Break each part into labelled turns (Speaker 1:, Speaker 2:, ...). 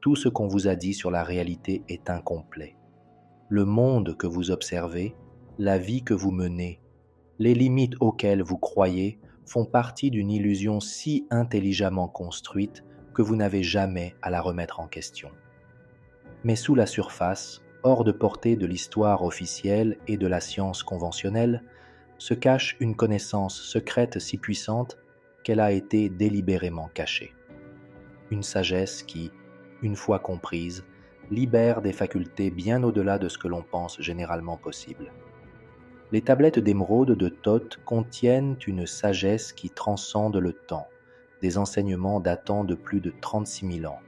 Speaker 1: tout ce qu'on vous a dit sur la réalité est incomplet. Le monde que vous observez, la vie que vous menez, les limites auxquelles vous croyez font partie d'une illusion si intelligemment construite que vous n'avez jamais à la remettre en question. Mais sous la surface, hors de portée de l'histoire officielle et de la science conventionnelle, se cache une connaissance secrète si puissante qu'elle a été délibérément cachée. Une sagesse qui, une fois comprise, libère des facultés bien au-delà de ce que l'on pense généralement possible. Les tablettes d'émeraude de Thoth contiennent une sagesse qui transcende le temps, des enseignements datant de plus de 36 000 ans,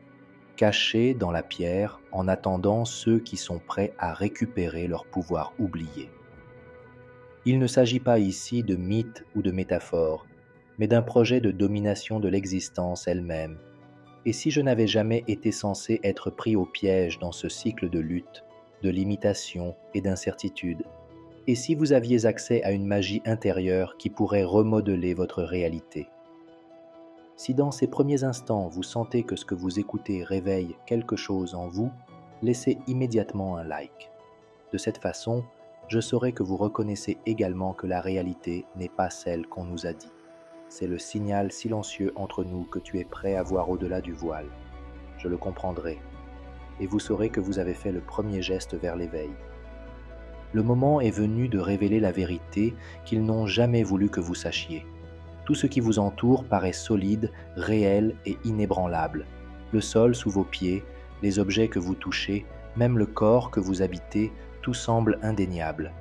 Speaker 1: cachés dans la pierre en attendant ceux qui sont prêts à récupérer leur pouvoir oublié. Il ne s'agit pas ici de mythes ou de métaphores, mais d'un projet de domination de l'existence elle-même. Et si je n'avais jamais été censé être pris au piège dans ce cycle de lutte, de limitation et d'incertitude, et si vous aviez accès à une magie intérieure qui pourrait remodeler votre réalité? Si dans ces premiers instants vous sentez que ce que vous écoutez réveille quelque chose en vous, laissez immédiatement un like. De cette façon, je saurai que vous reconnaissez également que la réalité n'est pas celle qu'on nous a dit. C'est le signal silencieux entre nous que tu es prêt à voir au-delà du voile. Je le comprendrai, et vous saurez que vous avez fait le premier geste vers l'éveil. Le moment est venu de révéler la vérité qu'ils n'ont jamais voulu que vous sachiez. Tout ce qui vous entoure paraît solide, réel et inébranlable. Le sol sous vos pieds, les objets que vous touchez, même le corps que vous habitez, tout semble indéniable.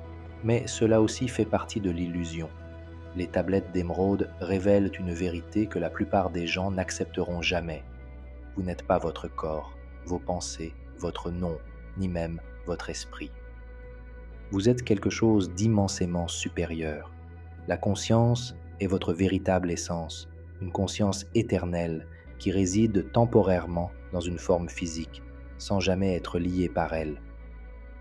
Speaker 1: Mais cela aussi fait partie de l'illusion. Les tablettes d'émeraude révèlent une vérité que la plupart des gens n'accepteront jamais. Vous n'êtes pas votre corps, vos pensées, votre nom, ni même votre esprit. Vous êtes quelque chose d'immensément supérieur. La conscience est votre véritable essence, une conscience éternelle qui réside temporairement dans une forme physique, sans jamais être liée par elle.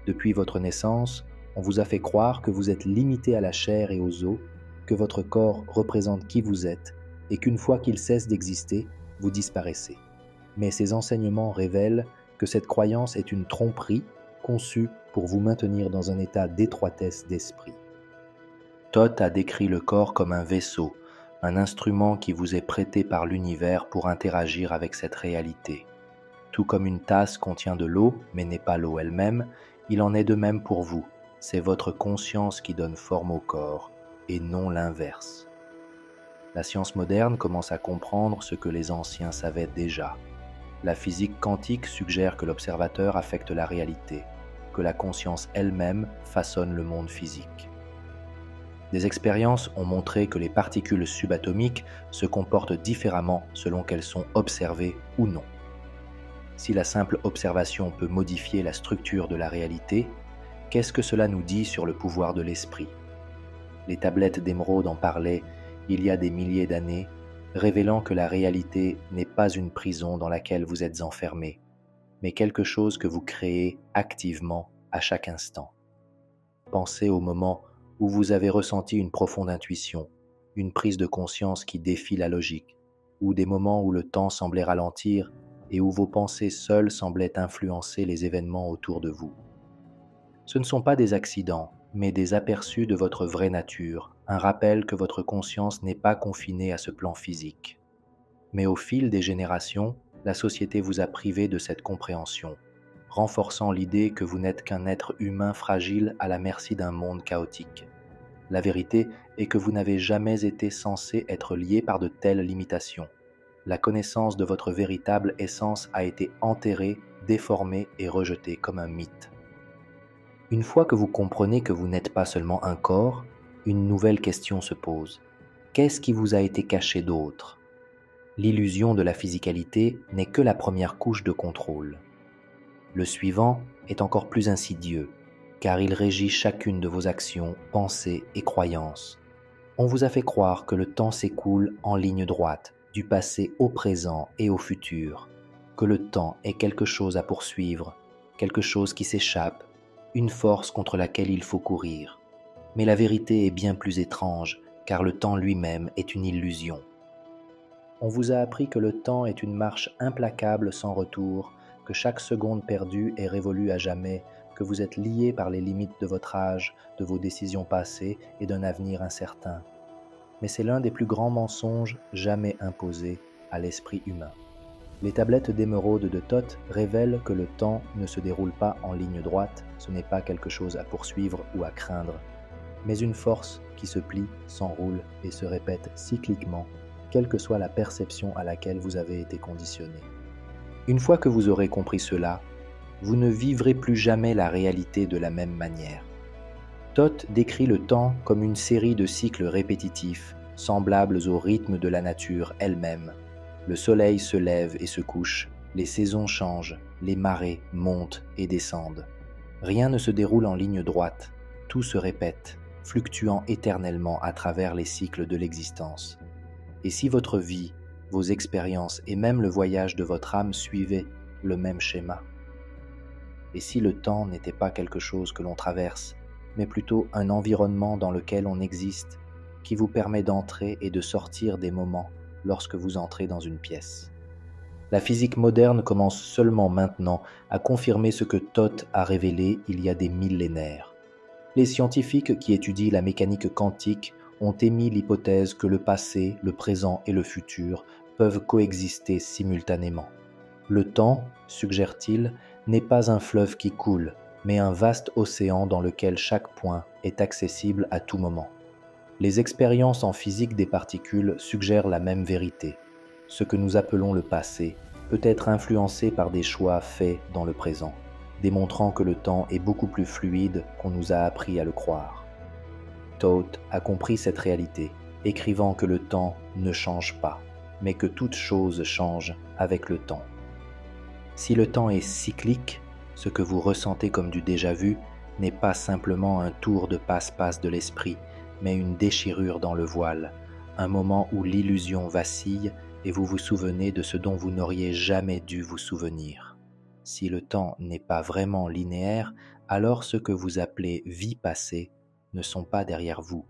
Speaker 1: Depuis votre naissance, on vous a fait croire que vous êtes limité à la chair et aux os, que votre corps représente qui vous êtes et qu'une fois qu'il cesse d'exister, vous disparaissez. Mais ces enseignements révèlent que cette croyance est une tromperie conçue pour vous maintenir dans un état d'étroitesse d'esprit. Thoth a décrit le corps comme un vaisseau, un instrument qui vous est prêté par l'univers pour interagir avec cette réalité. Tout comme une tasse contient de l'eau, mais n'est pas l'eau elle-même, il en est de même pour vous. C'est votre conscience qui donne forme au corps, et non l'inverse. La science moderne commence à comprendre ce que les anciens savaient déjà. La physique quantique suggère que l'observateur affecte la réalité, que la conscience elle-même façonne le monde physique. Des expériences ont montré que les particules subatomiques se comportent différemment selon qu'elles sont observées ou non. Si la simple observation peut modifier la structure de la réalité, qu'est-ce que cela nous dit sur le pouvoir de l'esprit? Les tablettes d'émeraude en parlaient il y a des milliers d'années, révélant que la réalité n'est pas une prison dans laquelle vous êtes enfermé, mais quelque chose que vous créez activement à chaque instant. Pensez au moment où vous avez ressenti une profonde intuition, une prise de conscience qui défie la logique, ou des moments où le temps semblait ralentir et où vos pensées seules semblaient influencer les événements autour de vous. Ce ne sont pas des accidents, mais des aperçus de votre vraie nature, un rappel que votre conscience n'est pas confinée à ce plan physique. Mais au fil des générations, la société vous a privé de cette compréhension, renforçant l'idée que vous n'êtes qu'un être humain fragile à la merci d'un monde chaotique. La vérité est que vous n'avez jamais été censé être lié par de telles limitations. La connaissance de votre véritable essence a été enterrée, déformée et rejetée comme un mythe. Une fois que vous comprenez que vous n'êtes pas seulement un corps, une nouvelle question se pose. Qu'est-ce qui vous a été caché d'autre? L'illusion de la physicalité n'est que la première couche de contrôle. Le suivant est encore plus insidieux, car il régit chacune de vos actions, pensées et croyances. On vous a fait croire que le temps s'écoule en ligne droite, du passé au présent et au futur, que le temps est quelque chose à poursuivre, quelque chose qui s'échappe, une force contre laquelle il faut courir. Mais la vérité est bien plus étrange, car le temps lui-même est une illusion. On vous a appris que le temps est une marche implacable sans retour, que chaque seconde perdue est révolue à jamais, que vous êtes lié par les limites de votre âge, de vos décisions passées et d'un avenir incertain. Mais c'est l'un des plus grands mensonges jamais imposés à l'esprit humain. Les tablettes d'émeraude de Thoth révèlent que le temps ne se déroule pas en ligne droite, ce n'est pas quelque chose à poursuivre ou à craindre, mais une force qui se plie, s'enroule et se répète cycliquement, quelle que soit la perception à laquelle vous avez été conditionné. Une fois que vous aurez compris cela, vous ne vivrez plus jamais la réalité de la même manière. Thoth décrit le temps comme une série de cycles répétitifs, semblables au rythme de la nature elle-même. Le soleil se lève et se couche, les saisons changent, les marées montent et descendent. Rien ne se déroule en ligne droite, tout se répète, fluctuant éternellement à travers les cycles de l'existence. Et si votre vie, vos expériences et même le voyage de votre âme suivaient le même schéma? Et si le temps n'était pas quelque chose que l'on traverse, mais plutôt un environnement dans lequel on existe, qui vous permet d'entrer et de sortir des moments lorsque vous entrez dans une pièce? La physique moderne commence seulement maintenant à confirmer ce que Thoth a révélé il y a des millénaires. Les scientifiques qui étudient la mécanique quantique ont émis l'hypothèse que le passé, le présent et le futur peuvent coexister simultanément. Le temps, suggère-t-il, n'est pas un fleuve qui coule, mais un vaste océan dans lequel chaque point est accessible à tout moment. Les expériences en physique des particules suggèrent la même vérité. Ce que nous appelons le passé peut être influencé par des choix faits dans le présent, démontrant que le temps est beaucoup plus fluide qu'on nous a appris à le croire. Thoth a compris cette réalité, écrivant que le temps ne change pas, mais que toute chose change avec le temps. Si le temps est cyclique, ce que vous ressentez comme du déjà-vu n'est pas simplement un tour de passe-passe de l'esprit, mais une déchirure dans le voile, un moment où l'illusion vacille et vous vous souvenez de ce dont vous n'auriez jamais dû vous souvenir. Si le temps n'est pas vraiment linéaire, alors ce que vous appelez vie passée ne sont pas derrière vous,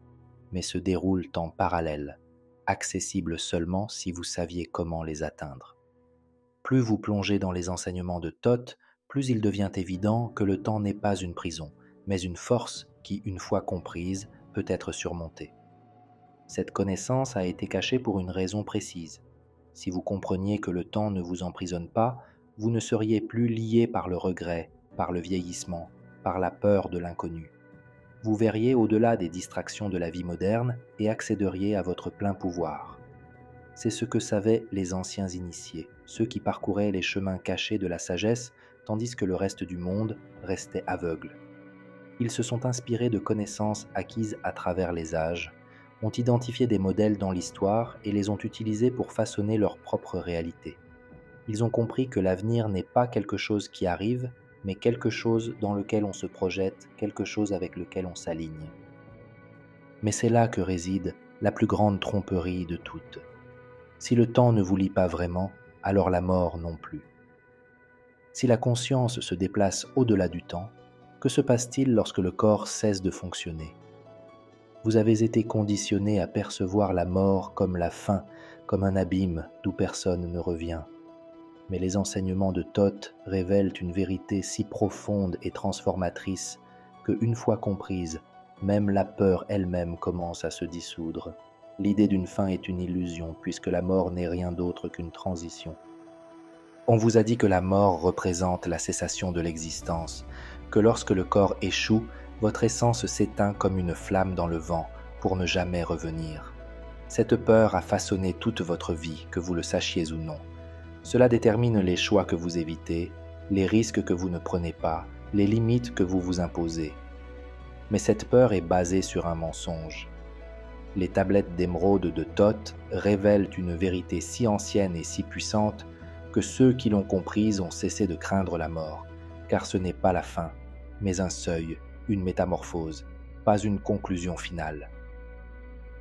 Speaker 1: mais se déroulent en parallèle, accessibles seulement si vous saviez comment les atteindre. Plus vous plongez dans les enseignements de Thoth, plus il devient évident que le temps n'est pas une prison, mais une force qui, une fois comprise, peut être surmontée. Cette connaissance a été cachée pour une raison précise. Si vous compreniez que le temps ne vous emprisonne pas, vous ne seriez plus lié par le regret, par le vieillissement, par la peur de l'inconnu. Vous verriez au-delà des distractions de la vie moderne et accéderiez à votre plein pouvoir. C'est ce que savaient les anciens initiés, ceux qui parcouraient les chemins cachés de la sagesse, tandis que le reste du monde restait aveugle. Ils se sont inspirés de connaissances acquises à travers les âges, ont identifié des modèles dans l'histoire et les ont utilisés pour façonner leur propre réalité. Ils ont compris que l'avenir n'est pas quelque chose qui arrive, mais quelque chose dans lequel on se projette, quelque chose avec lequel on s'aligne. Mais c'est là que réside la plus grande tromperie de toutes. Si le temps ne vous lie pas vraiment, alors la mort non plus. Si la conscience se déplace au-delà du temps, que se passe-t-il lorsque le corps cesse de fonctionner? Vous avez été conditionné à percevoir la mort comme la fin, comme un abîme d'où personne ne revient. Mais les enseignements de Thoth révèlent une vérité si profonde et transformatrice que, une fois comprise, même la peur elle-même commence à se dissoudre. L'idée d'une fin est une illusion, puisque la mort n'est rien d'autre qu'une transition. On vous a dit que la mort représente la cessation de l'existence, que lorsque le corps échoue, votre essence s'éteint comme une flamme dans le vent pour ne jamais revenir. Cette peur a façonné toute votre vie, que vous le sachiez ou non. Cela détermine les choix que vous évitez, les risques que vous ne prenez pas, les limites que vous vous imposez. Mais cette peur est basée sur un mensonge. Les tablettes d'émeraude de Thoth révèlent une vérité si ancienne et si puissante que ceux qui l'ont comprise ont cessé de craindre la mort, car ce n'est pas la fin, mais un seuil, une métamorphose, pas une conclusion finale.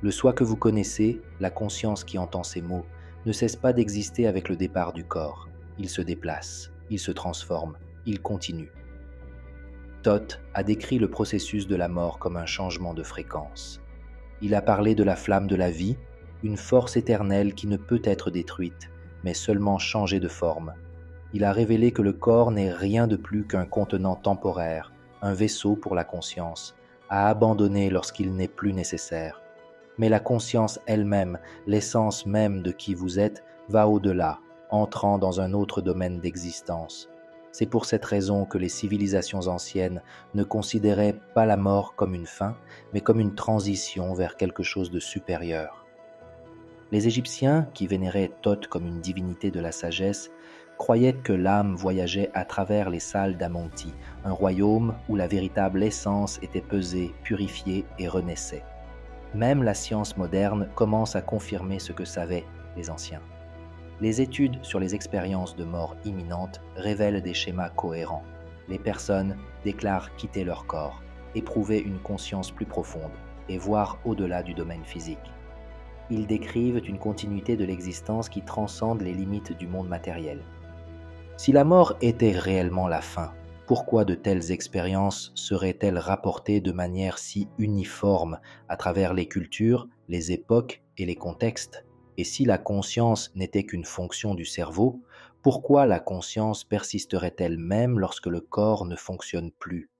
Speaker 1: Le soi que vous connaissez, la conscience qui entend ces mots, ne cesse pas d'exister avec le départ du corps. Il se déplace, il se transforme, il continue. Thoth a décrit le processus de la mort comme un changement de fréquence. Il a parlé de la flamme de la vie, une force éternelle qui ne peut être détruite, mais seulement changer de forme. Il a révélé que le corps n'est rien de plus qu'un contenant temporaire, un vaisseau pour la conscience, à abandonner lorsqu'il n'est plus nécessaire. Mais la conscience elle-même, l'essence même de qui vous êtes, va au-delà, entrant dans un autre domaine d'existence. C'est pour cette raison que les civilisations anciennes ne considéraient pas la mort comme une fin, mais comme une transition vers quelque chose de supérieur. Les Égyptiens, qui vénéraient Thoth comme une divinité de la sagesse, croyaient que l'âme voyageait à travers les salles d'Amonti, un royaume où la véritable essence était pesée, purifiée et renaissait. Même la science moderne commence à confirmer ce que savaient les anciens. Les études sur les expériences de mort imminente révèlent des schémas cohérents. Les personnes déclarent quitter leur corps, éprouver une conscience plus profonde et voir au-delà du domaine physique. Ils décrivent une continuité de l'existence qui transcende les limites du monde matériel. Si la mort était réellement la fin, pourquoi de telles expériences seraient-elles rapportées de manière si uniforme à travers les cultures, les époques et les contextes? Et si la conscience n'était qu'une fonction du cerveau, pourquoi la conscience persisterait-elle même lorsque le corps ne fonctionne plus?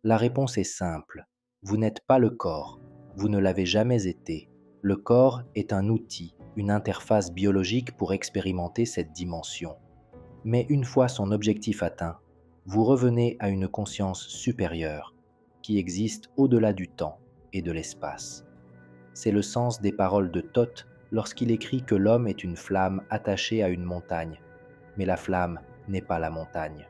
Speaker 1: La réponse est simple. Vous n'êtes pas le corps. Vous ne l'avez jamais été. Le corps est un outil, une interface biologique pour expérimenter cette dimension. Mais une fois son objectif atteint, vous revenez à une conscience supérieure qui existe au-delà du temps et de l'espace. C'est le sens des paroles de Thoth lorsqu'il écrit que l'homme est une flamme attachée à une montagne, mais la flamme n'est pas la montagne.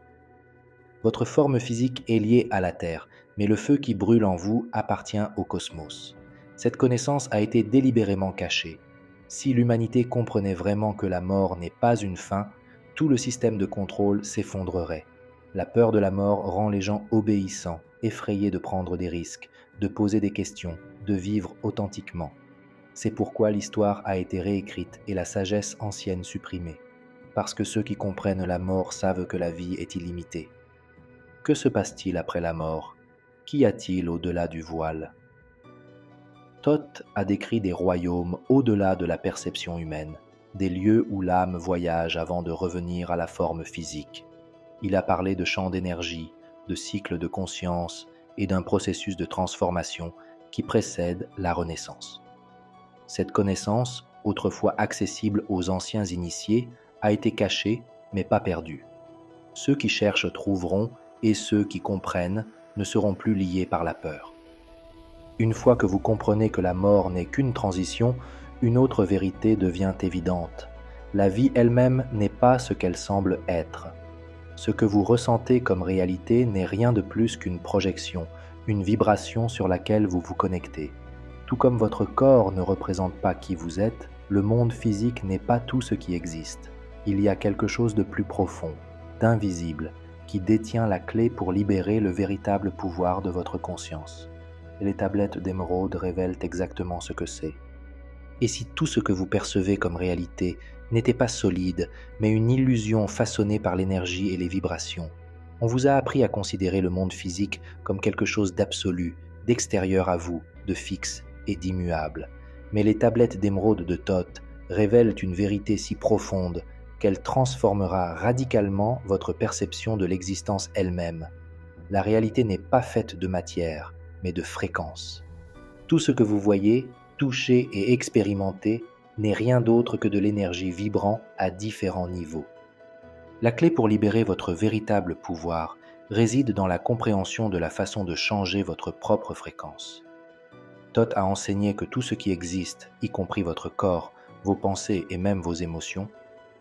Speaker 1: Votre forme physique est liée à la Terre, mais le feu qui brûle en vous appartient au cosmos. Cette connaissance a été délibérément cachée. Si l'humanité comprenait vraiment que la mort n'est pas une fin, tout le système de contrôle s'effondrerait. La peur de la mort rend les gens obéissants, effrayés de prendre des risques, de poser des questions, de vivre authentiquement. C'est pourquoi l'histoire a été réécrite et la sagesse ancienne supprimée. Parce que ceux qui comprennent la mort savent que la vie est illimitée. Que se passe-t-il après la mort? Qu'y a-t-il au-delà du voile? Thoth a décrit des royaumes au-delà de la perception humaine, des lieux où l'âme voyage avant de revenir à la forme physique. Il a parlé de champs d'énergie, de cycles de conscience et d'un processus de transformation qui précède la renaissance. Cette connaissance, autrefois accessible aux anciens initiés, a été cachée mais pas perdue. Ceux qui cherchent trouveront et ceux qui comprennent ne seront plus liés par la peur. Une fois que vous comprenez que la mort n'est qu'une transition, une autre vérité devient évidente. La vie elle-même n'est pas ce qu'elle semble être. Ce que vous ressentez comme réalité n'est rien de plus qu'une projection, une vibration sur laquelle vous vous connectez. Tout comme votre corps ne représente pas qui vous êtes, le monde physique n'est pas tout ce qui existe. Il y a quelque chose de plus profond, d'invisible, qui détient la clé pour libérer le véritable pouvoir de votre conscience. Les tablettes d'émeraude révèlent exactement ce que c'est. Et si tout ce que vous percevez comme réalité n'était pas solide, mais une illusion façonnée par l'énergie et les vibrations? On vous a appris à considérer le monde physique comme quelque chose d'absolu, d'extérieur à vous, de fixe et d'immuable. Mais les tablettes d'émeraude de Thoth révèlent une vérité si profonde qu'elle transformera radicalement votre perception de l'existence elle-même. La réalité n'est pas faite de matière, mais de fréquence. Tout ce que vous voyez, touchez et expérimentez n'est rien d'autre que de l'énergie vibrant à différents niveaux. La clé pour libérer votre véritable pouvoir réside dans la compréhension de la façon de changer votre propre fréquence. Thoth a enseigné que tout ce qui existe, y compris votre corps, vos pensées et même vos émotions,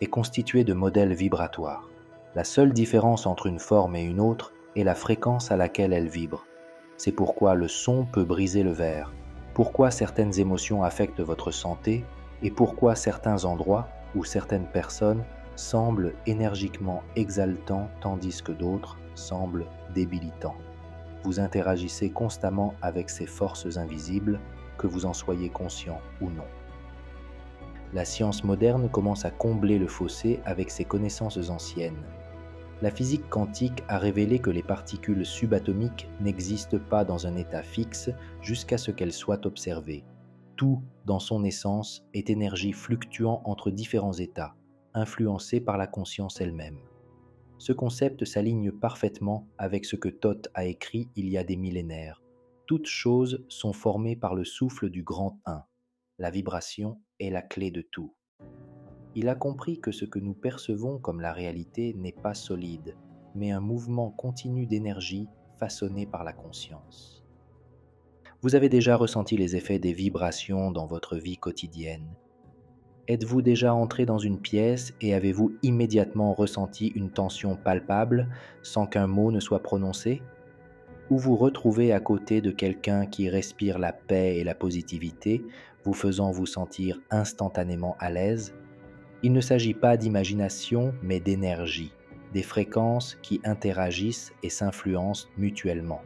Speaker 1: est constitué de modèles vibratoires. La seule différence entre une forme et une autre est la fréquence à laquelle elle vibre. C'est pourquoi le son peut briser le verre, pourquoi certaines émotions affectent votre santé et pourquoi certains endroits ou certaines personnes semblent énergiquement exaltants tandis que d'autres semblent débilitants. Vous interagissez constamment avec ces forces invisibles, que vous en soyez conscient ou non. La science moderne commence à combler le fossé avec ses connaissances anciennes. La physique quantique a révélé que les particules subatomiques n'existent pas dans un état fixe jusqu'à ce qu'elles soient observées. Tout, dans son essence, est énergie fluctuant entre différents états, influencée par la conscience elle-même. Ce concept s'aligne parfaitement avec ce que Thoth a écrit il y a des millénaires. Toutes choses sont formées par le souffle du grand Un. La vibration est la clé de tout. Il a compris que ce que nous percevons comme la réalité n'est pas solide, mais un mouvement continu d'énergie façonné par la conscience. Vous avez déjà ressenti les effets des vibrations dans votre vie quotidienne. Êtes-vous déjà entré dans une pièce et avez-vous immédiatement ressenti une tension palpable sans qu'un mot ne soit prononcé? Ou vous retrouvez à côté de quelqu'un qui respire la paix et la positivité, vous faisant vous sentir instantanément à l'aise? Il ne s'agit pas d'imagination, mais d'énergie, des fréquences qui interagissent et s'influencent mutuellement.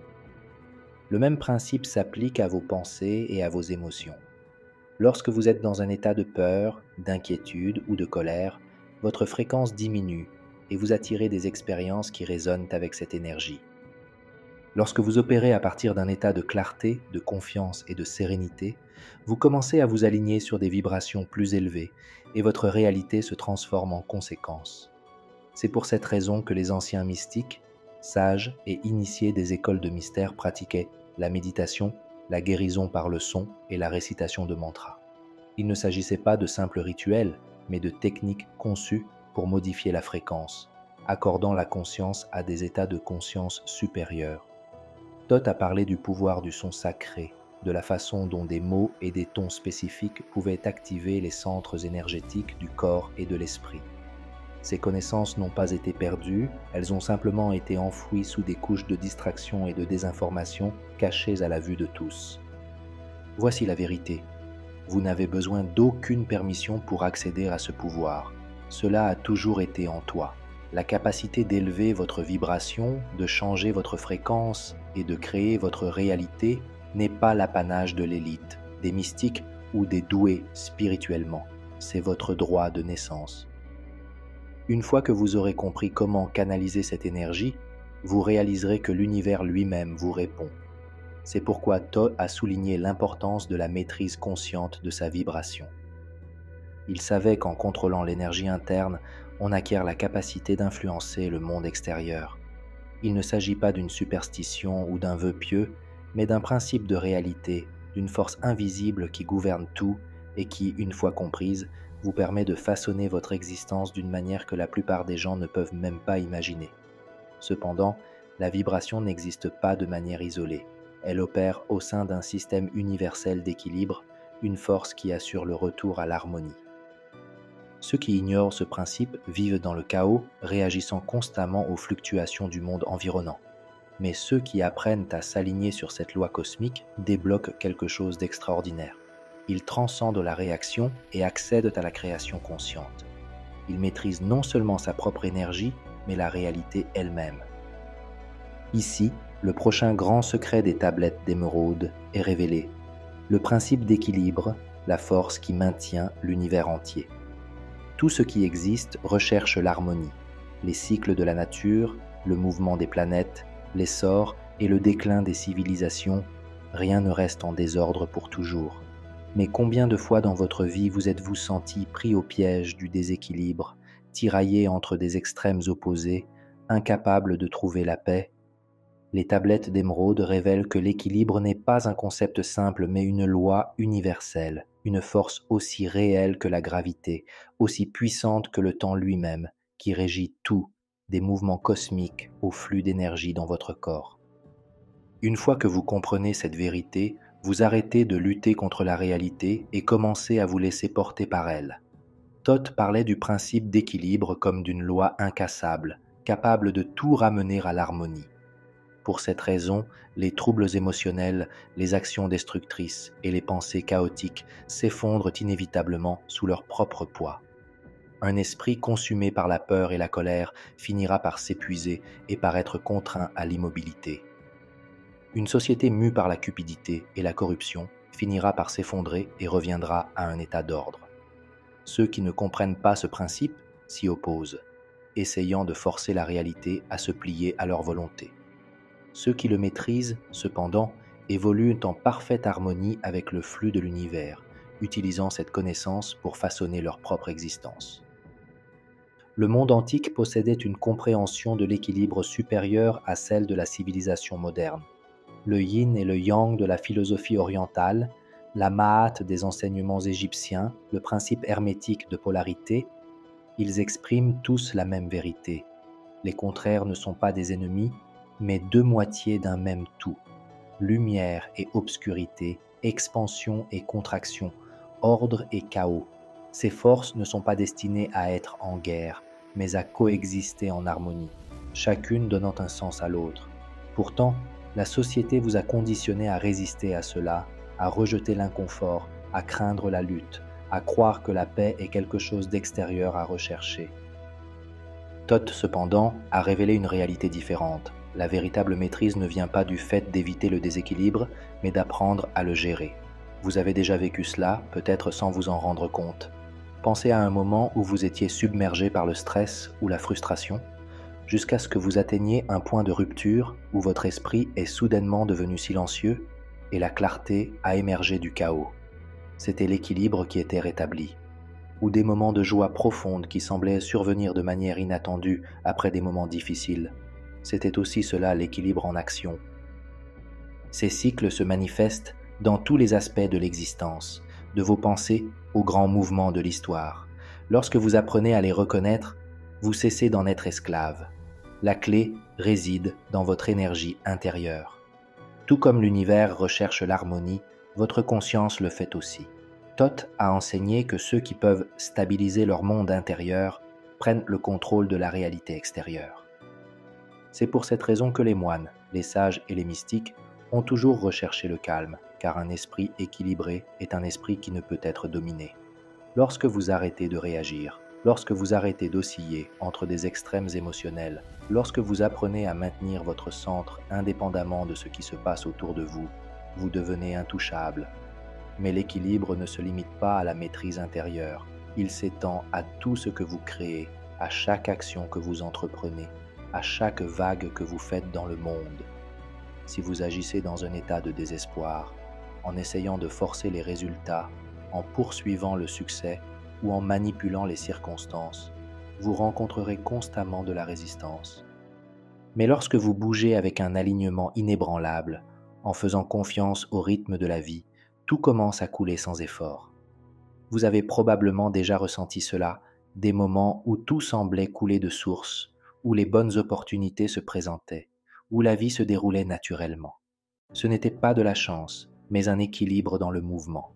Speaker 1: Le même principe s'applique à vos pensées et à vos émotions. Lorsque vous êtes dans un état de peur, d'inquiétude ou de colère, votre fréquence diminue et vous attirez des expériences qui résonnent avec cette énergie. Lorsque vous opérez à partir d'un état de clarté, de confiance et de sérénité, vous commencez à vous aligner sur des vibrations plus élevées et votre réalité se transforme en conséquence. C'est pour cette raison que les anciens mystiques, sages et initiés des écoles de mystère pratiquaient la méditation, la guérison par le son et la récitation de mantras. Il ne s'agissait pas de simples rituels, mais de techniques conçues pour modifier la fréquence, accordant la conscience à des états de conscience supérieurs. Thoth a parlé du pouvoir du son sacré, de la façon dont des mots et des tons spécifiques pouvaient activer les centres énergétiques du corps et de l'esprit. Ces connaissances n'ont pas été perdues, elles ont simplement été enfouies sous des couches de distraction et de désinformation cachées à la vue de tous. Voici la vérité. Vous n'avez besoin d'aucune permission pour accéder à ce pouvoir. Cela a toujours été en toi. La capacité d'élever votre vibration, de changer votre fréquence et de créer votre réalité n'est pas l'apanage de l'élite, des mystiques ou des doués spirituellement. C'est votre droit de naissance. Une fois que vous aurez compris comment canaliser cette énergie, vous réaliserez que l'univers lui-même vous répond. C'est pourquoi Thoth a souligné l'importance de la maîtrise consciente de sa vibration. Il savait qu'en contrôlant l'énergie interne, on acquiert la capacité d'influencer le monde extérieur. Il ne s'agit pas d'une superstition ou d'un vœu pieux, mais d'un principe de réalité, d'une force invisible qui gouverne tout et qui, une fois comprise, vous permet de façonner votre existence d'une manière que la plupart des gens ne peuvent même pas imaginer. Cependant, la vibration n'existe pas de manière isolée. Elle opère au sein d'un système universel d'équilibre, une force qui assure le retour à l'harmonie. Ceux qui ignorent ce principe vivent dans le chaos, réagissant constamment aux fluctuations du monde environnant. Mais ceux qui apprennent à s'aligner sur cette loi cosmique débloquent quelque chose d'extraordinaire. Ils transcendent la réaction et accèdent à la création consciente. Ils maîtrisent non seulement sa propre énergie, mais la réalité elle-même. Ici, le prochain grand secret des tablettes d'émeraude est révélé. Le principe d'équilibre, la force qui maintient l'univers entier. Tout ce qui existe recherche l'harmonie, les cycles de la nature, le mouvement des planètes, l'essor et le déclin des civilisations, rien ne reste en désordre pour toujours. Mais combien de fois dans votre vie vous êtes-vous senti pris au piège du déséquilibre, tiraillé entre des extrêmes opposés, incapable de trouver la paix? Les tablettes d'émeraude révèlent que l'équilibre n'est pas un concept simple mais une loi universelle, une force aussi réelle que la gravité, aussi puissante que le temps lui-même, qui régit tout, des mouvements cosmiques au flux d'énergie dans votre corps. Une fois que vous comprenez cette vérité, vous arrêtez de lutter contre la réalité et commencez à vous laisser porter par elle. Thoth parlait du principe d'équilibre comme d'une loi incassable, capable de tout ramener à l'harmonie. Pour cette raison, les troubles émotionnels, les actions destructrices et les pensées chaotiques s'effondrent inévitablement sous leur propre poids. Un esprit consumé par la peur et la colère finira par s'épuiser et par être contraint à l'immobilité. Une société mue par la cupidité et la corruption finira par s'effondrer et reviendra à un état d'ordre. Ceux qui ne comprennent pas ce principe s'y opposent, essayant de forcer la réalité à se plier à leur volonté. Ceux qui le maîtrisent, cependant, évoluent en parfaite harmonie avec le flux de l'univers, utilisant cette connaissance pour façonner leur propre existence. Le monde antique possédait une compréhension de l'équilibre supérieure à celle de la civilisation moderne. Le yin et le yang de la philosophie orientale, la ma'at des enseignements égyptiens, le principe hermétique de polarité, ils expriment tous la même vérité. Les contraires ne sont pas des ennemis, mais deux moitiés d'un même tout. Lumière et obscurité, expansion et contraction, ordre et chaos. Ces forces ne sont pas destinées à être en guerre, mais à coexister en harmonie, chacune donnant un sens à l'autre. Pourtant, la société vous a conditionné à résister à cela, à rejeter l'inconfort, à craindre la lutte, à croire que la paix est quelque chose d'extérieur à rechercher. Thoth, cependant, a révélé une réalité différente. La véritable maîtrise ne vient pas du fait d'éviter le déséquilibre, mais d'apprendre à le gérer. Vous avez déjà vécu cela, peut-être sans vous en rendre compte. Pensez à un moment où vous étiez submergé par le stress ou la frustration, jusqu'à ce que vous atteigniez un point de rupture où votre esprit est soudainement devenu silencieux et la clarté a émergé du chaos. C'était l'équilibre qui était rétabli. Ou des moments de joie profonde qui semblaient survenir de manière inattendue après des moments difficiles. C'était aussi cela l'équilibre en action. Ces cycles se manifestent dans tous les aspects de l'existence, de vos pensées aux grands mouvements de l'histoire. Lorsque vous apprenez à les reconnaître, vous cessez d'en être esclave. La clé réside dans votre énergie intérieure. Tout comme l'univers recherche l'harmonie, votre conscience le fait aussi. Thoth a enseigné que ceux qui peuvent stabiliser leur monde intérieur prennent le contrôle de la réalité extérieure. C'est pour cette raison que les moines, les sages et les mystiques ont toujours recherché le calme, car un esprit équilibré est un esprit qui ne peut être dominé. Lorsque vous arrêtez de réagir, lorsque vous arrêtez d'osciller entre des extrêmes émotionnels, lorsque vous apprenez à maintenir votre centre indépendamment de ce qui se passe autour de vous, vous devenez intouchable. Mais l'équilibre ne se limite pas à la maîtrise intérieure, il s'étend à tout ce que vous créez, à chaque action que vous entreprenez, à chaque vague que vous faites dans le monde. Si vous agissez dans un état de désespoir, en essayant de forcer les résultats, en poursuivant le succès ou en manipulant les circonstances, vous rencontrerez constamment de la résistance. Mais lorsque vous bougez avec un alignement inébranlable, en faisant confiance au rythme de la vie, tout commence à couler sans effort. Vous avez probablement déjà ressenti cela, des moments où tout semblait couler de source, où les bonnes opportunités se présentaient, où la vie se déroulait naturellement. Ce n'était pas de la chance, mais un équilibre dans le mouvement.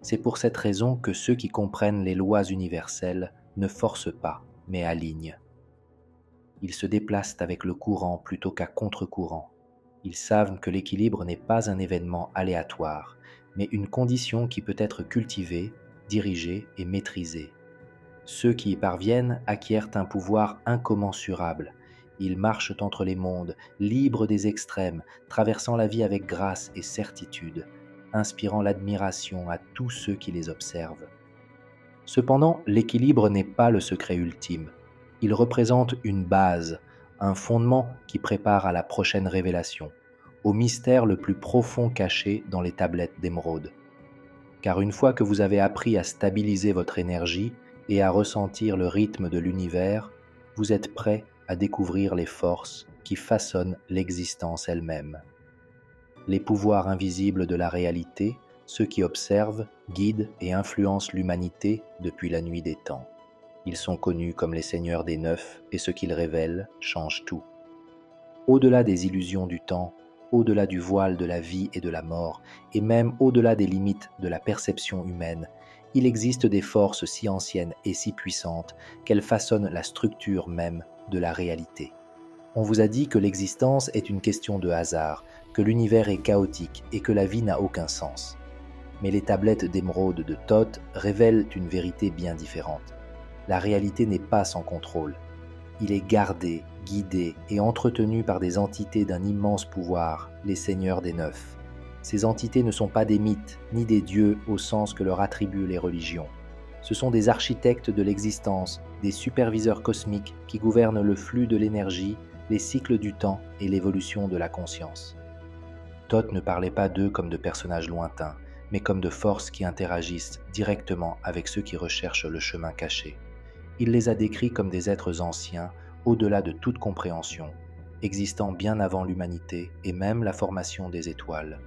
Speaker 1: C'est pour cette raison que ceux qui comprennent les lois universelles ne forcent pas, mais alignent. Ils se déplacent avec le courant plutôt qu'à contre-courant. Ils savent que l'équilibre n'est pas un événement aléatoire, mais une condition qui peut être cultivée, dirigée et maîtrisée. Ceux qui y parviennent acquièrent un pouvoir incommensurable. Ils marchent entre les mondes, libres des extrêmes, traversant la vie avec grâce et certitude, inspirant l'admiration à tous ceux qui les observent. Cependant, l'équilibre n'est pas le secret ultime. Il représente une base, un fondement qui prépare à la prochaine révélation, au mystère le plus profond caché dans les tablettes d'émeraude. Car une fois que vous avez appris à stabiliser votre énergie et à ressentir le rythme de l'univers, vous êtes prêt à découvrir les forces qui façonnent l'existence elle-même. Les pouvoirs invisibles de la réalité, ceux qui observent, guident et influencent l'humanité depuis la nuit des temps. Ils sont connus comme les seigneurs des neufs et ce qu'ils révèlent change tout. Au-delà des illusions du temps, au-delà du voile de la vie et de la mort, et même au-delà des limites de la perception humaine, il existe des forces si anciennes et si puissantes qu'elles façonnent la structure même de la réalité. On vous a dit que l'existence est une question de hasard, que l'univers est chaotique et que la vie n'a aucun sens. Mais les tablettes d'émeraude de Thoth révèlent une vérité bien différente. La réalité n'est pas sans contrôle. Il est gardé, guidé et entretenu par des entités d'un immense pouvoir, les seigneurs des neufs. Ces entités ne sont pas des mythes, ni des dieux au sens que leur attribuent les religions. Ce sont des architectes de l'existence, des superviseurs cosmiques qui gouvernent le flux de l'énergie, les cycles du temps et l'évolution de la conscience. Thoth ne parlait pas d'eux comme de personnages lointains, mais comme de forces qui interagissent directement avec ceux qui recherchent le chemin caché. Il les a décrits comme des êtres anciens, au-delà de toute compréhension, existant bien avant l'humanité et même la formation des étoiles.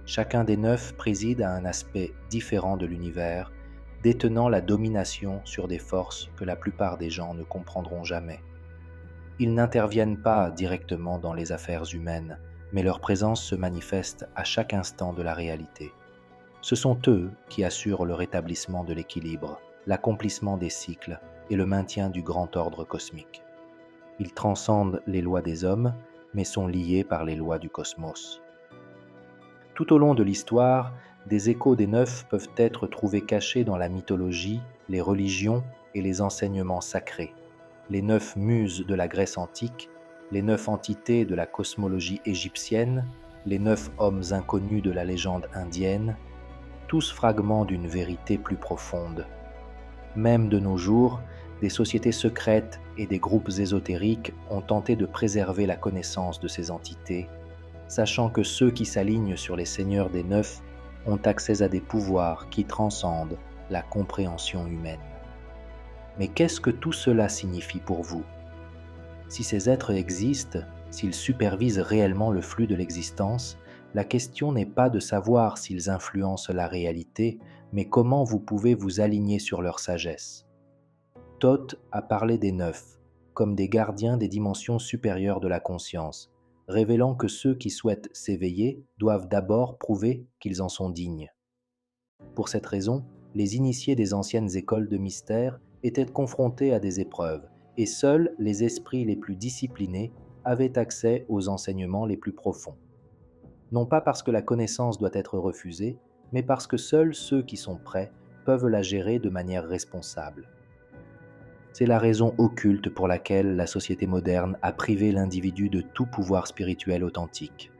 Speaker 1: Chacun des 9 préside à un aspect différent de l'univers, détenant la domination sur des forces que la plupart des gens ne comprendront jamais. Ils n'interviennent pas directement dans les affaires humaines, mais leur présence se manifeste à chaque instant de la réalité. Ce sont eux qui assurent le rétablissement de l'équilibre, l'accomplissement des cycles et le maintien du grand ordre cosmique. Ils transcendent les lois des hommes, mais sont liés par les lois du cosmos. Tout au long de l'histoire, des échos des 9 peuvent être trouvés cachés dans la mythologie, les religions et les enseignements sacrés. Les 9 muses de la Grèce antique, les 9 entités de la cosmologie égyptienne, les 9 hommes inconnus de la légende indienne, tous fragments d'une vérité plus profonde. Même de nos jours, des sociétés secrètes et des groupes ésotériques ont tenté de préserver la connaissance de ces entités, sachant que ceux qui s'alignent sur les seigneurs des 9 ont accès à des pouvoirs qui transcendent la compréhension humaine. Mais qu'est-ce que tout cela signifie pour vous? Si ces êtres existent, s'ils supervisent réellement le flux de l'existence, la question n'est pas de savoir s'ils influencent la réalité, mais comment vous pouvez vous aligner sur leur sagesse. Thoth a parlé des 9 comme des gardiens des dimensions supérieures de la conscience, révélant que ceux qui souhaitent s'éveiller doivent d'abord prouver qu'ils en sont dignes. Pour cette raison, les initiés des anciennes écoles de mystère étaient confrontés à des épreuves, et seuls les esprits les plus disciplinés avaient accès aux enseignements les plus profonds. Non pas parce que la connaissance doit être refusée, mais parce que seuls ceux qui sont prêts peuvent la gérer de manière responsable. C'est la raison occulte pour laquelle la société moderne a privé l'individu de tout pouvoir spirituel authentique.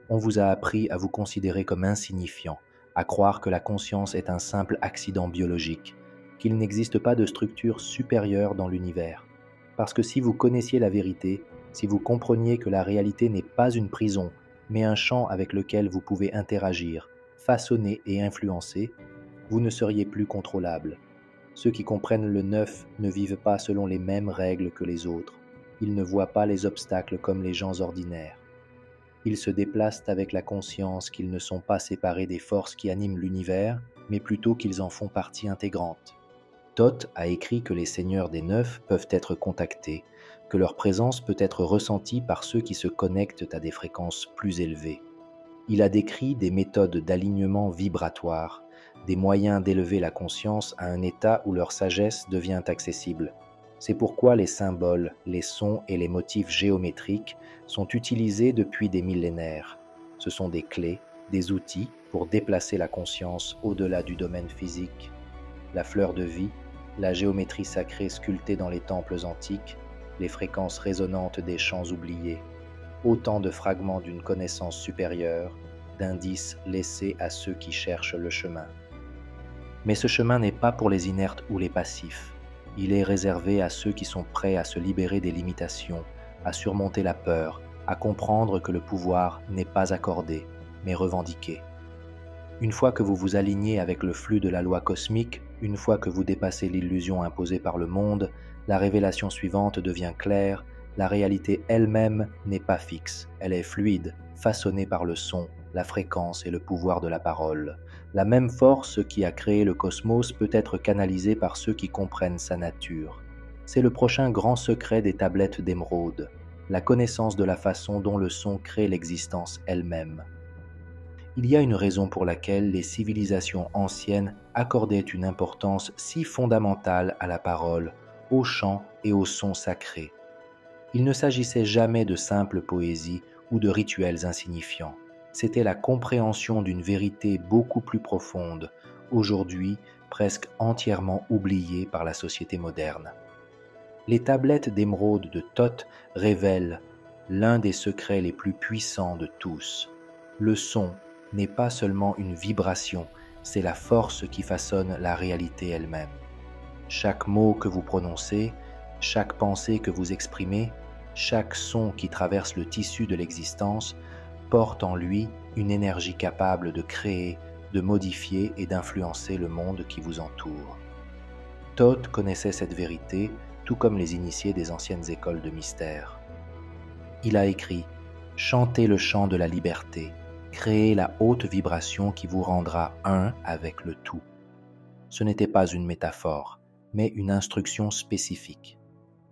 Speaker 1: On vous a appris à vous considérer comme insignifiant, à croire que la conscience est un simple accident biologique, qu'il n'existe pas de structure supérieure dans l'univers. Parce que si vous connaissiez la vérité, si vous compreniez que la réalité n'est pas une prison, mais un champ avec lequel vous pouvez interagir, façonner et influencer, vous ne seriez plus contrôlable. Ceux qui comprennent le 9 ne vivent pas selon les mêmes règles que les autres. Ils ne voient pas les obstacles comme les gens ordinaires. Ils se déplacent avec la conscience qu'ils ne sont pas séparés des forces qui animent l'univers, mais plutôt qu'ils en font partie intégrante. Thoth a écrit que les seigneurs des 9 peuvent être contactés, que leur présence peut être ressentie par ceux qui se connectent à des fréquences plus élevées. Il a décrit des méthodes d'alignement vibratoire, des moyens d'élever la conscience à un état où leur sagesse devient accessible. C'est pourquoi les symboles, les sons et les motifs géométriques sont utilisés depuis des millénaires. Ce sont des clés, des outils pour déplacer la conscience au-delà du domaine physique. La fleur de vie, la géométrie sacrée sculptée dans les temples antiques, les fréquences résonantes des chants oubliés, autant de fragments d'une connaissance supérieure, d'indices laissés à ceux qui cherchent le chemin. Mais ce chemin n'est pas pour les inertes ou les passifs. Il est réservé à ceux qui sont prêts à se libérer des limitations, à surmonter la peur, à comprendre que le pouvoir n'est pas accordé, mais revendiqué. Une fois que vous vous alignez avec le flux de la loi cosmique, une fois que vous dépassez l'illusion imposée par le monde, la révélation suivante devient claire, la réalité elle-même n'est pas fixe, elle est fluide, façonnée par le son, la fréquence et le pouvoir de la parole. La même force qui a créé le cosmos peut être canalisée par ceux qui comprennent sa nature. C'est le prochain grand secret des tablettes d'émeraude, la connaissance de la façon dont le son crée l'existence elle-même. Il y a une raison pour laquelle les civilisations anciennes accordaient une importance si fondamentale à la parole, au chant et au son sacré. Il ne s'agissait jamais de simple poésie ou de rituels insignifiants. C'était la compréhension d'une vérité beaucoup plus profonde, aujourd'hui presque entièrement oubliée par la société moderne. Les tablettes d'émeraude de Thoth révèlent l'un des secrets les plus puissants de tous. Le son n'est pas seulement une vibration, c'est la force qui façonne la réalité elle-même. Chaque mot que vous prononcez, chaque pensée que vous exprimez, chaque son qui traverse le tissu de l'existence porte en lui une énergie capable de créer, de modifier et d'influencer le monde qui vous entoure. Thoth connaissait cette vérité, tout comme les initiés des anciennes écoles de mystère. Il a écrit « Chantez le chant de la liberté, créez la haute vibration qui vous rendra un avec le tout ». Ce n'était pas une métaphore, mais une instruction spécifique.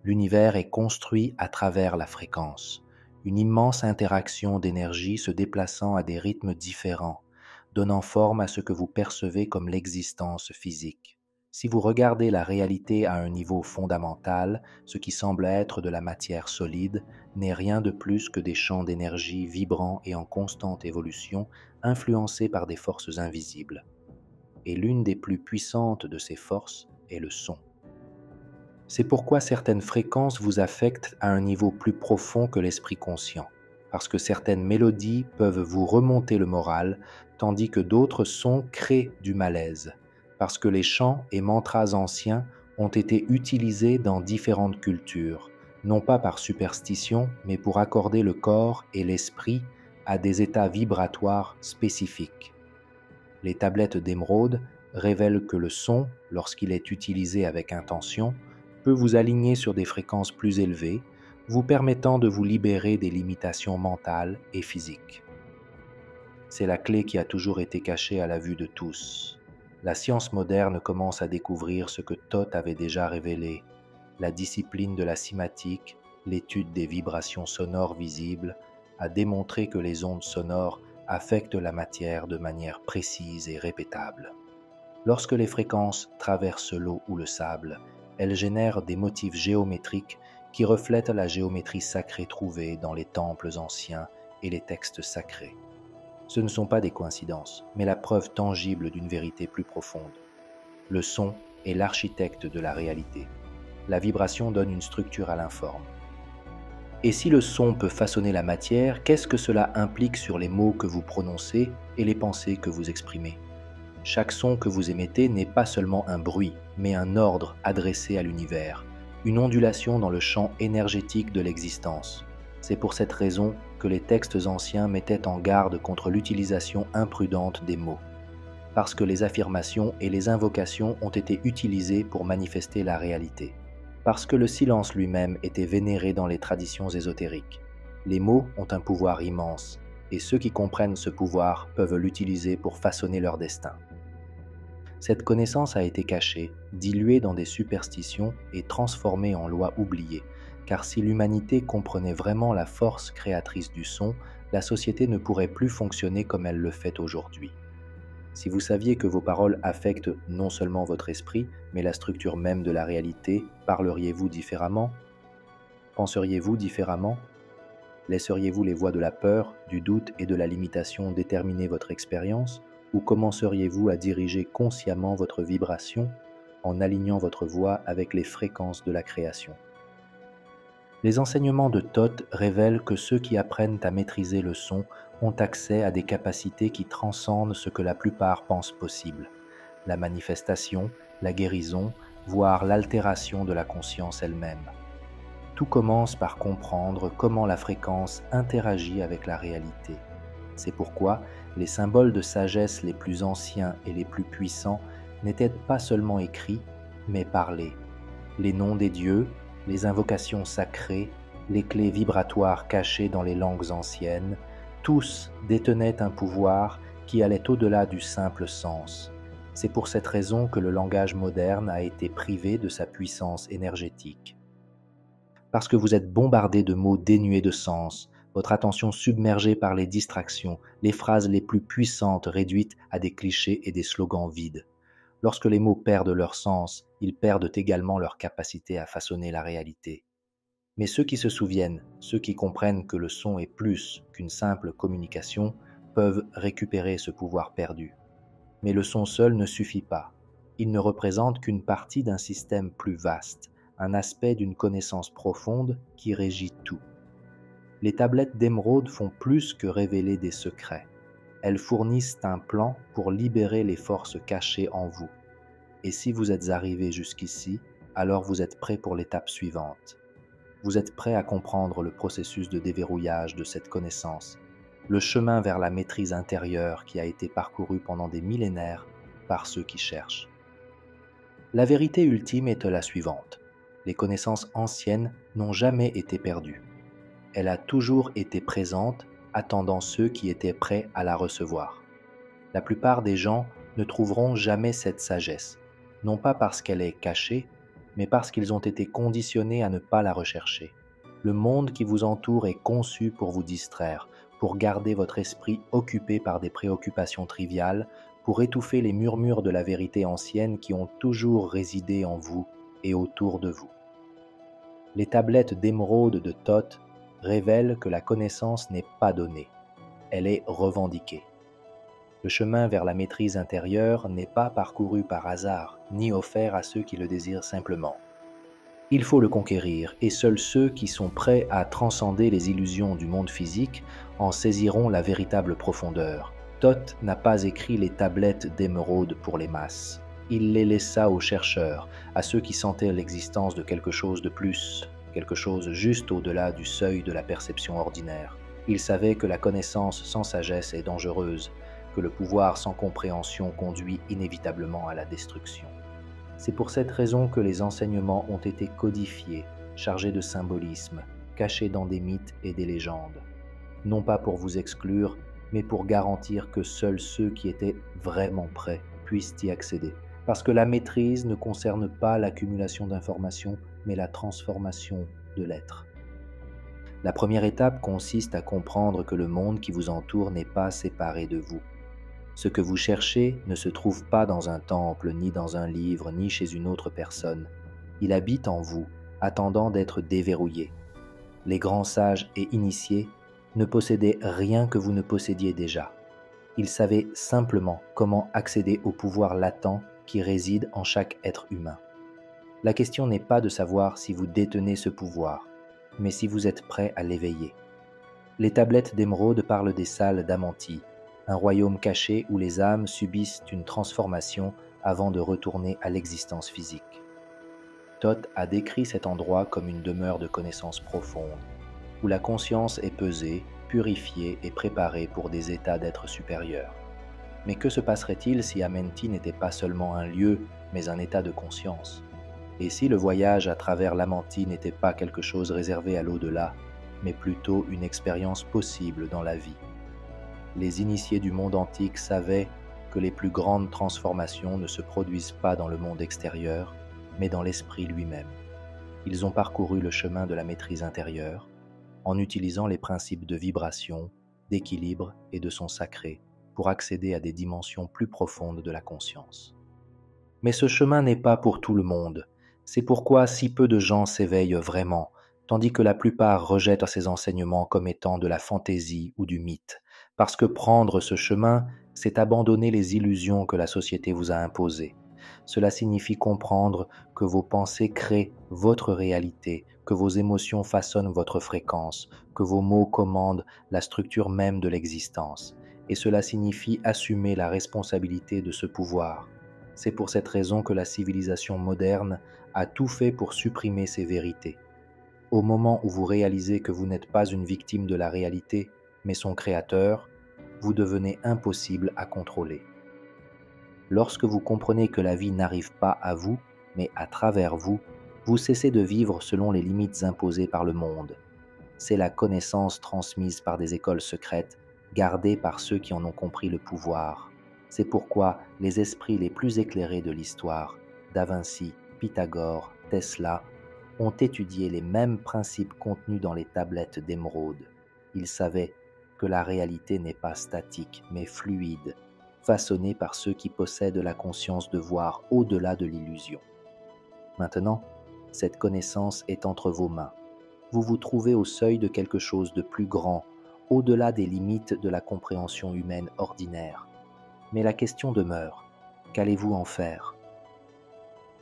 Speaker 1: L'univers est construit à travers la fréquence, une immense interaction d'énergie se déplaçant à des rythmes différents, donnant forme à ce que vous percevez comme l'existence physique. Si vous regardez la réalité à un niveau fondamental, ce qui semble être de la matière solide n'est rien de plus que des champs d'énergie vibrants et en constante évolution, influencés par des forces invisibles. Et l'une des plus puissantes de ces forces est le son. C'est pourquoi certaines fréquences vous affectent à un niveau plus profond que l'esprit conscient, parce que certaines mélodies peuvent vous remonter le moral, tandis que d'autres sons créent du malaise, parce que les chants et mantras anciens ont été utilisés dans différentes cultures, non pas par superstition, mais pour accorder le corps et l'esprit à des états vibratoires spécifiques. Les tablettes d'émeraude révèlent que le son, lorsqu'il est utilisé avec intention, peut vous aligner sur des fréquences plus élevées, vous permettant de vous libérer des limitations mentales et physiques. C'est la clé qui a toujours été cachée à la vue de tous. La science moderne commence à découvrir ce que Thoth avait déjà révélé, la discipline de la cymatique, l'étude des vibrations sonores visibles, a démontré que les ondes sonores affectent la matière de manière précise et répétable. Lorsque les fréquences traversent l'eau ou le sable, elles génèrent des motifs géométriques qui reflètent la géométrie sacrée trouvée dans les temples anciens et les textes sacrés. Ce ne sont pas des coïncidences, mais la preuve tangible d'une vérité plus profonde. Le son est l'architecte de la réalité. La vibration donne une structure à l'informe. Et si le son peut façonner la matière, qu'est-ce que cela implique sur les mots que vous prononcez et les pensées que vous exprimez ? Chaque son que vous émettez n'est pas seulement un bruit, mais un ordre adressé à l'univers, une ondulation dans le champ énergétique de l'existence. C'est pour cette raison que les textes anciens mettaient en garde contre l'utilisation imprudente des mots, parce que les affirmations et les invocations ont été utilisées pour manifester la réalité, parce que le silence lui-même était vénéré dans les traditions ésotériques. Les mots ont un pouvoir immense, et ceux qui comprennent ce pouvoir peuvent l'utiliser pour façonner leur destin. Cette connaissance a été cachée, diluée dans des superstitions et transformée en lois oubliées, car si l'humanité comprenait vraiment la force créatrice du son, la société ne pourrait plus fonctionner comme elle le fait aujourd'hui. Si vous saviez que vos paroles affectent non seulement votre esprit, mais la structure même de la réalité, parleriez-vous différemment ? Penseriez-vous différemment ? Laisseriez-vous les voix de la peur, du doute et de la limitation déterminer votre expérience ? Ou commenceriez-vous à diriger consciemment votre vibration en alignant votre voix avec les fréquences de la création ? Les enseignements de Thoth révèlent que ceux qui apprennent à maîtriser le son ont accès à des capacités qui transcendent ce que la plupart pensent possible. La manifestation, la guérison, voire l'altération de la conscience elle-même. Tout commence par comprendre comment la fréquence interagit avec la réalité. C'est pourquoi les symboles de sagesse les plus anciens et les plus puissants n'étaient pas seulement écrits, mais parlés. Les noms des dieux, les invocations sacrées, les clés vibratoires cachées dans les langues anciennes, tous détenaient un pouvoir qui allait au-delà du simple sens. C'est pour cette raison que le langage moderne a été privé de sa puissance énergétique. Parce que vous êtes bombardé de mots dénués de sens, votre attention submergée par les distractions, les phrases les plus puissantes réduites à des clichés et des slogans vides. Lorsque les mots perdent leur sens, ils perdent également leur capacité à façonner la réalité. Mais ceux qui se souviennent, ceux qui comprennent que le son est plus qu'une simple communication, peuvent récupérer ce pouvoir perdu. Mais le son seul ne suffit pas. Il ne représente qu'une partie d'un système plus vaste, un aspect d'une connaissance profonde qui régit tout. Les tablettes d'émeraude font plus que révéler des secrets. Elles fournissent un plan pour libérer les forces cachées en vous. Et si vous êtes arrivé jusqu'ici, alors vous êtes prêt pour l'étape suivante. Vous êtes prêt à comprendre le processus de déverrouillage de cette connaissance, le chemin vers la maîtrise intérieure qui a été parcouru pendant des millénaires par ceux qui cherchent. La vérité ultime est la suivante. Les connaissances anciennes n'ont jamais été perdues. Elle a toujours été présente, attendant ceux qui étaient prêts à la recevoir. La plupart des gens ne trouveront jamais cette sagesse, non pas parce qu'elle est cachée, mais parce qu'ils ont été conditionnés à ne pas la rechercher. Le monde qui vous entoure est conçu pour vous distraire, pour garder votre esprit occupé par des préoccupations triviales, pour étouffer les murmures de la vérité ancienne qui ont toujours résidé en vous et autour de vous. Les tablettes d'émeraude de Thoth révèlent que la connaissance n'est pas donnée, elle est revendiquée. Le chemin vers la maîtrise intérieure n'est pas parcouru par hasard, ni offert à ceux qui le désirent simplement. Il faut le conquérir, et seuls ceux qui sont prêts à transcender les illusions du monde physique en saisiront la véritable profondeur. Thoth n'a pas écrit les tablettes d'émeraude pour les masses. Il les laissa aux chercheurs, à ceux qui sentaient l'existence de quelque chose de plus, quelque chose juste au-delà du seuil de la perception ordinaire. Il savait que la connaissance sans sagesse est dangereuse, que le pouvoir sans compréhension conduit inévitablement à la destruction. C'est pour cette raison que les enseignements ont été codifiés, chargés de symbolisme, cachés dans des mythes et des légendes. Non pas pour vous exclure, mais pour garantir que seuls ceux qui étaient vraiment prêts puissent y accéder. Parce que la maîtrise ne concerne pas l'accumulation d'informations, mais la transformation de l'être. La première étape consiste à comprendre que le monde qui vous entoure n'est pas séparé de vous. Ce que vous cherchez ne se trouve pas dans un temple, ni dans un livre, ni chez une autre personne. Il habite en vous, attendant d'être déverrouillé. Les grands sages et initiés ne possédaient rien que vous ne possédiez déjà. Ils savaient simplement comment accéder au pouvoir latent qui réside en chaque être humain. La question n'est pas de savoir si vous détenez ce pouvoir, mais si vous êtes prêt à l'éveiller. Les tablettes d'émeraude parlent des salles d'Amanti, un royaume caché où les âmes subissent une transformation avant de retourner à l'existence physique. Thoth a décrit cet endroit comme une demeure de connaissance profonde, où la conscience est pesée, purifiée et préparée pour des états d'être supérieurs. Mais que se passerait-il si Amenti n'était pas seulement un lieu, mais un état de conscience? Et si le voyage à travers l'Amanti n'était pas quelque chose réservé à l'au-delà, mais plutôt une expérience possible dans la vie? Les initiés du monde antique savaient que les plus grandes transformations ne se produisent pas dans le monde extérieur, mais dans l'esprit lui-même. Ils ont parcouru le chemin de la maîtrise intérieure en utilisant les principes de vibration, d'équilibre et de son sacré pour accéder à des dimensions plus profondes de la conscience. Mais ce chemin n'est pas pour tout le monde. C'est pourquoi si peu de gens s'éveillent vraiment, tandis que la plupart rejettent ces enseignements comme étant de la fantaisie ou du mythe. Parce que prendre ce chemin, c'est abandonner les illusions que la société vous a imposées. Cela signifie comprendre que vos pensées créent votre réalité, que vos émotions façonnent votre fréquence, que vos mots commandent la structure même de l'existence. Et cela signifie assumer la responsabilité de ce pouvoir. C'est pour cette raison que la civilisation moderne a tout fait pour supprimer ces vérités. Au moment où vous réalisez que vous n'êtes pas une victime de la réalité, mais son créateur, vous devenez impossible à contrôler. Lorsque vous comprenez que la vie n'arrive pas à vous, mais à travers vous, vous cessez de vivre selon les limites imposées par le monde. C'est la connaissance transmise par des écoles secrètes, gardée par ceux qui en ont compris le pouvoir. C'est pourquoi les esprits les plus éclairés de l'histoire, Da Vinci, Pythagore, Tesla, ont étudié les mêmes principes contenus dans les tablettes d'émeraude. Ils savaient que la réalité n'est pas statique, mais fluide, façonnée par ceux qui possèdent la conscience de voir au-delà de l'illusion. Maintenant, cette connaissance est entre vos mains. Vous vous trouvez au seuil de quelque chose de plus grand, au-delà des limites de la compréhension humaine ordinaire. Mais la question demeure, qu'allez-vous en faire?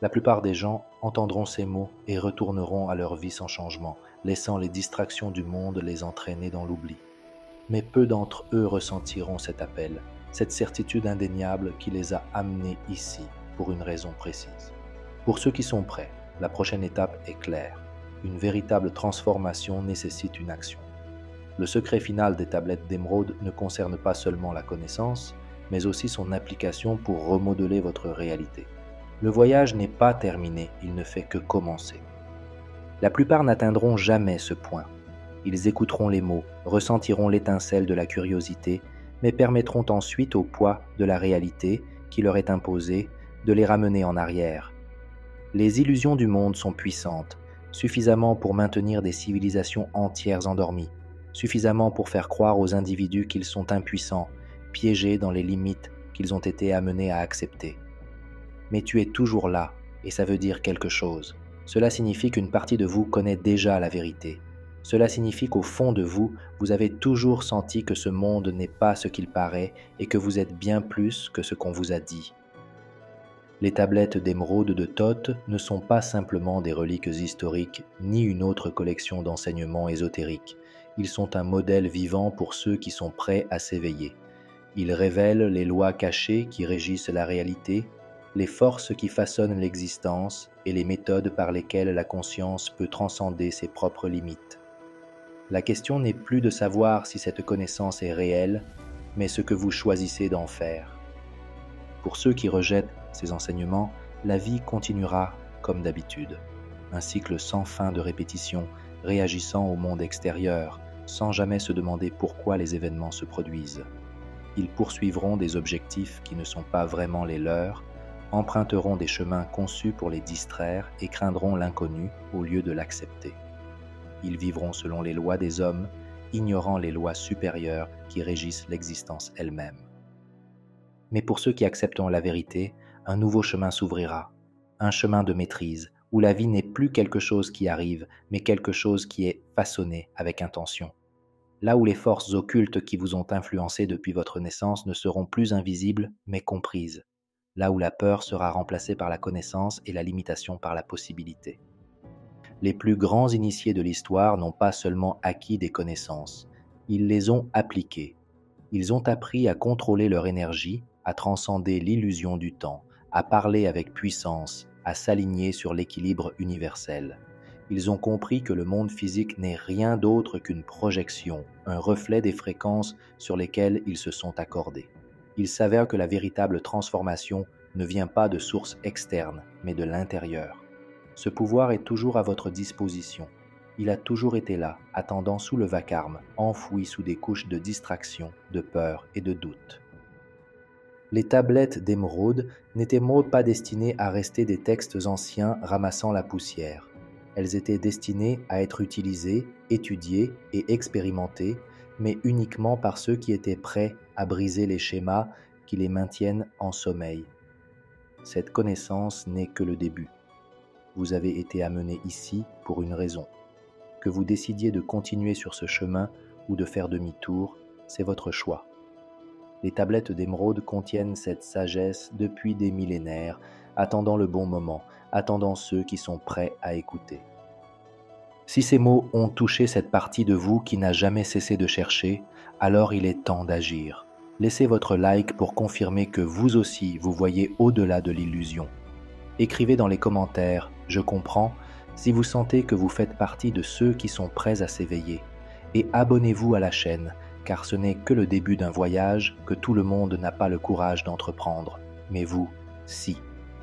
Speaker 1: La plupart des gens entendront ces mots et retourneront à leur vie sans changement, laissant les distractions du monde les entraîner dans l'oubli. Mais peu d'entre eux ressentiront cet appel, cette certitude indéniable qui les a amenés ici pour une raison précise. Pour ceux qui sont prêts, la prochaine étape est claire. Une véritable transformation nécessite une action. Le secret final des tablettes d'émeraude ne concerne pas seulement la connaissance, mais aussi son application pour remodeler votre réalité. Le voyage n'est pas terminé, il ne fait que commencer. La plupart n'atteindront jamais ce point. Ils écouteront les mots, ressentiront l'étincelle de la curiosité, mais permettront ensuite au poids de la réalité qui leur est imposée de les ramener en arrière. Les illusions du monde sont puissantes, suffisamment pour maintenir des civilisations entières endormies, suffisamment pour faire croire aux individus qu'ils sont impuissants, piégés dans les limites qu'ils ont été amenés à accepter. Mais tu es toujours là, et ça veut dire quelque chose. Cela signifie qu'une partie de vous connaît déjà la vérité. Cela signifie qu'au fond de vous, vous avez toujours senti que ce monde n'est pas ce qu'il paraît et que vous êtes bien plus que ce qu'on vous a dit. Les tablettes d'émeraude de Thoth ne sont pas simplement des reliques historiques ni une autre collection d'enseignements ésotériques. Ils sont un modèle vivant pour ceux qui sont prêts à s'éveiller. Ils révèlent les lois cachées qui régissent la réalité, les forces qui façonnent l'existence et les méthodes par lesquelles la conscience peut transcender ses propres limites. La question n'est plus de savoir si cette connaissance est réelle, mais ce que vous choisissez d'en faire. Pour ceux qui rejettent ces enseignements, la vie continuera comme d'habitude. Un cycle sans fin de répétition, réagissant au monde extérieur, sans jamais se demander pourquoi les événements se produisent. Ils poursuivront des objectifs qui ne sont pas vraiment les leurs, emprunteront des chemins conçus pour les distraire et craindront l'inconnu au lieu de l'accepter. Ils vivront selon les lois des hommes, ignorant les lois supérieures qui régissent l'existence elle-même. Mais pour ceux qui accepteront la vérité, un nouveau chemin s'ouvrira, un chemin de maîtrise, où la vie n'est plus quelque chose qui arrive, mais quelque chose qui est façonné avec intention. Là où les forces occultes qui vous ont influencé depuis votre naissance ne seront plus invisibles, mais comprises. Là où la peur sera remplacée par la connaissance et la limitation par la possibilité. Les plus grands initiés de l'histoire n'ont pas seulement acquis des connaissances, ils les ont appliquées. Ils ont appris à contrôler leur énergie, à transcender l'illusion du temps, à parler avec puissance, à s'aligner sur l'équilibre universel. Ils ont compris que le monde physique n'est rien d'autre qu'une projection, un reflet des fréquences sur lesquelles ils se sont accordés. Il s'avère que la véritable transformation ne vient pas de sources externes, mais de l'intérieur. Ce pouvoir est toujours à votre disposition. Il a toujours été là, attendant sous le vacarme, enfoui sous des couches de distraction, de peur et de doute. Les tablettes d'émeraude n'étaient pas destinées à rester des textes anciens ramassant la poussière. Elles étaient destinées à être utilisées, étudiées et expérimentées, mais uniquement par ceux qui étaient prêts à briser les schémas qui les maintiennent en sommeil. Cette connaissance n'est que le début. Vous avez été amené ici pour une raison. Que vous décidiez de continuer sur ce chemin ou de faire demi-tour, c'est votre choix. Les tablettes d'émeraude contiennent cette sagesse depuis des millénaires, attendant le bon moment, attendant ceux qui sont prêts à écouter. Si ces mots ont touché cette partie de vous qui n'a jamais cessé de chercher, alors il est temps d'agir. Laissez votre like pour confirmer que vous aussi vous voyez au-delà de l'illusion. Écrivez dans les commentaires « Je comprends » si vous sentez que vous faites partie de ceux qui sont prêts à s'éveiller. Et abonnez-vous à la chaîne, car ce n'est que le début d'un voyage que tout le monde n'a pas le courage d'entreprendre. Mais vous, si.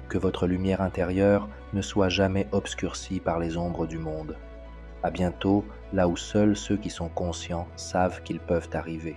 Speaker 1: Que votre lumière intérieure ne soit jamais obscurcie par les ombres du monde. À bientôt, là où seuls ceux qui sont conscients savent qu'ils peuvent arriver.